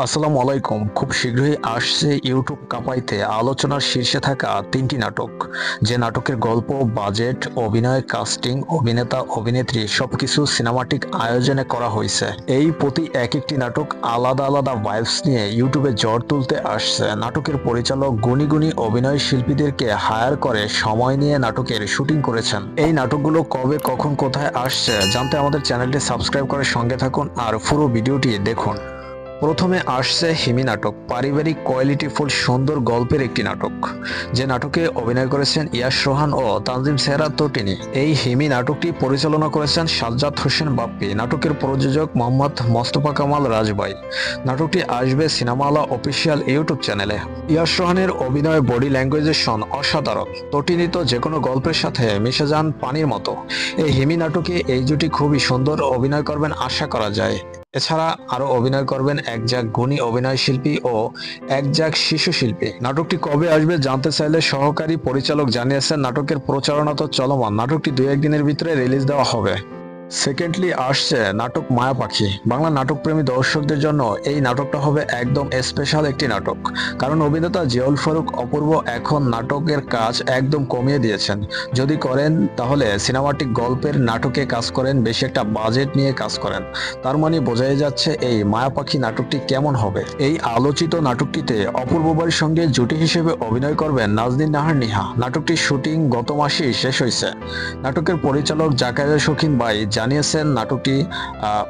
আসসালামু আলাইকুম। খুব শীঘ্রই আসছে ইউটিউব কাঁপাইতে আলোচনার শীর্ষে থাকা ৩টি নাটক। যে নাটকের গল্প, বাজেট, অভিনয়, কাস্টিং, অভিনেতা, অভিনেত্রী সবকিছু সিনেমাটিক আয়োজনে করা হয়েছে। এই প্রতি একটি নাটক আলাদা আলাদা ভাইবস নিয়ে ইউটিউবে ঝড় তুলতে আসছে। নাটকের পরিচালক গুণী গুণী অভিনয় শিল্পীদেরকে হায়ার করে সময় নিয়ে নাটকের শুটিং করেছেন। এই নাটকগুলো কবে, কখন, কোথায় আসছে জানতে আমাদের চ্যানেলটি সাবস্ক্রাইব করে সঙ্গে থাকুন আর পুরো ভিডিওটি দেখুন। প্রথমে আসছে হিমি নাটক, পারিবারিক কোয়ালিটিফুল সুন্দর গল্পের একটি নাটক। যে নাটকে অভিনয় করেছেন ইয়াশ রোহান ও তানজিম সেহরা তটিনী। এই হিমি নাটকটি পরিচালনা করেছেন সাজ্জাদ হোসেন বাপ্পি। নাটকের প্রযোজক মোহাম্মদ মোস্তফা কামাল রাজবাই। নাটকটি আসবে সিনেমালা অফিসিয়াল ইউটিউব চ্যানেলে। ইয়াশ রোহানের অভিনয়, বডি ল্যাঙ্গুয়েজেশন অসাধারণ। তটিনী তো যে কোনো গল্পের সাথে মিশে যান পানির মতো। এই হিমি নাটকে এই জুটি খুবই সুন্দর অভিনয় করবেন আশা করা যায়। এছাড়া আরো অভিনয় করবেন একজাক গুণী অভিনয় শিল্পী ও একজাক শিশু শিল্পী। নাটকটি কবে আসবে জানতে চাইলে সহকারী পরিচালক জানিয়েছেন, নাটকের প্রচারণা তো চলমান, নাটকটি 2-1 দিনের ভিতরে রিলিজ দেওয়া হবে। সেকেন্ডলি আসছে নাটক মায়া পাখি। বাংলা নাটকপ্রেমী দর্শকদের জন্য এই নাটকটা হবে একদম স্পেশাল একটি নাটক, কারণ অভিনেতা জিয়াউল ফারুক অপূর্ব এখন নাটকের কাজ একদম কমিয়ে দিয়েছেন। যদি করেন তাহলে সিনেমাটিক গল্পের নাটকে কাজ করেন, বেশি একটা বাজেট নিয়ে কাজ করেন। তার মানে বোঝাই যাচ্ছে এই মায়া পাখি নাটকটি কেমন হবে। এই আলোচিত নাটকটিতে অপূর্ব বাড়ির সঙ্গে জুটি হিসেবে অভিনয় করবেন নাজনীন নাহার নিহা। নাটকটির শুটিং গত মাসেই শেষ হয়েছে। নাটকের পরিচালক জাকারিয়া শৌখিন ভাই জানিয়েছেন নাটকটি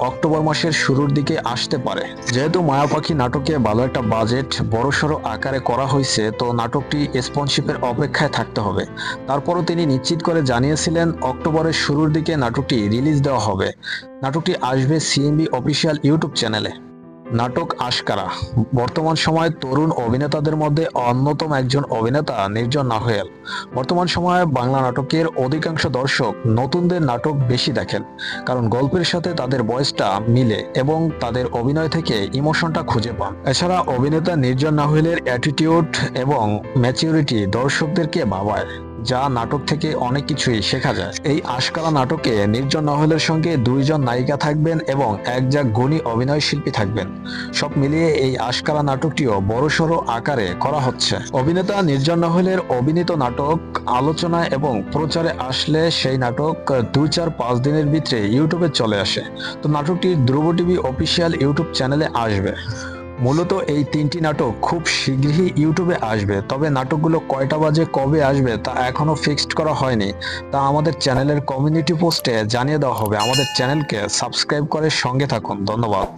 অক্টোবর মাসের শুরুর দিকে আসতে পারে। যেহেতু মায়া পাখি নাটকে ভালো একটা বাজেট বড়সড় আকারে করা হয়েছে, তো নাটকটি স্পন্সরশিপের অপেক্ষায় থাকতে হবে। তারপরও তিনি নিশ্চিত করে জানিয়েছিলেন অক্টোবরের শুরুর দিকে নাটকটি রিলিজ দেওয়া হবে। নাটকটি আসবে সিএমবি অফিসিয়াল ইউটিউব চ্যানেলে। নাটক আশকারা। বর্তমান সময়ে তরুণ অভিনেতাদের মধ্যে অন্যতম একজন অভিনেতা নির্জন নাহিয়াল। বর্তমান সময়ে বাংলা নাটকের অধিকাংশ দর্শক নতুনদের নাটক বেশি দেখেন, কারণ গল্পের সাথে তাদের বয়সটা মিলে এবং তাদের অভিনয় থেকে ইমোশনটা খুঁজে পান। এছাড়া অভিনেতা নির্জন নাহিয়ালের অ্যাটিটিউড এবং ম্যাচিউরিটি দর্শকদেরকে ভাবায়, যা নাটক থেকে অনেক কিছুই শেখা যায়। এই আশকারা নাটকে নির্জন নাহিয়ালের সঙ্গে 2 জন নায়িকা থাকবেন এবং একজাক গুণী অভিনয় শিল্পী থাকবেন। সব মিলিয়ে এই আশকারা নাটকটিও বড়সড় আকারে করা হচ্ছে। অভিনেতা নির্জন নাহিয়ালের অভিনীত নাটক আলোচনা এবং প্রচারে আসলে সেই নাটক 2-4-5 দিনের ভিতরে ইউটিউবে চলে আসে। তো নাটকটি ধ্রুব টিভি অফিসিয়াল ইউটিউব চ্যানেলে আসবে। মূলত এই 3টি নাটক খুব শীঘ্রই ইউটিউবে আসবে, তবে নাটকগুলো কয়টা বাজে কবে আসবে তা এখনো ফিক্সড করা হয়নি। তা আমাদের চ্যানেলের কমিউনিটি পোস্টে জানিয়ে দেওয়া হবে। আমাদের চ্যানেলকে সাবস্ক্রাইব করে সঙ্গে থাকুন। ধন্যবাদ।